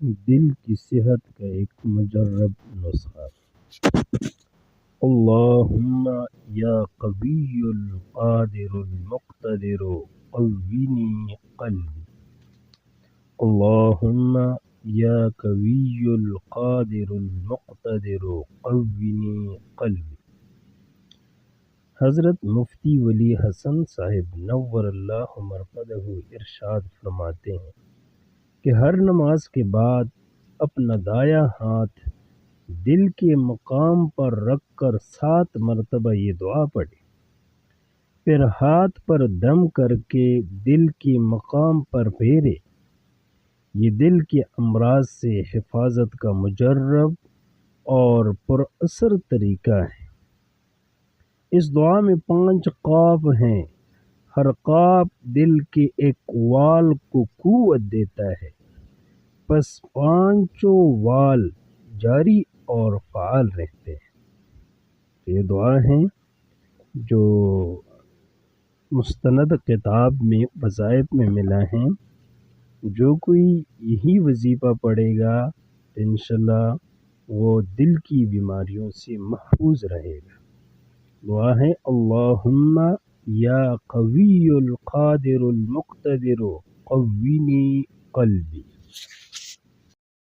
دل کی صحت کا ایک مجرب نسخہ۔ اللہم یا قوی القادر المقتدر قوینی قلبی۔ اللہم یا قوی القادر المقتدر قوینی قلبی۔ حضرت مفتی ولی حسن صاحب نور اللہ مرقدہ ارشاد فرماتے ہیں کہ ہر نماز کے بعد اپنا دایاں ہاتھ دل کے مقام پر رکھ کر 7 مرتبہ یہ دعا پڑھے، پھر ہاتھ پر دم کر کے دل کے مقام پر پھیرے۔ یہ دل کے امراض سے حفاظت کا مجرب اور پر اثر طریقہ ہے۔ اس دعا میں 5 قاف ہیں۔ ہر قاف دل کے ایک وال کو قوت دیتا ہے، پس 5 وال جاری اور فعال رہتے ہیں۔ یہ دعا ہیں جو مستند کتاب میں وظائف میں ملا ہے۔ جو کوئی یہی وظیفہ پڑھے گا انشاءاللہ وہ دل کی بیماریوں سے محفوظ رہے گا۔ دعا ہے اللہم یا قوی القادر المقتدر قوینی قلبی۔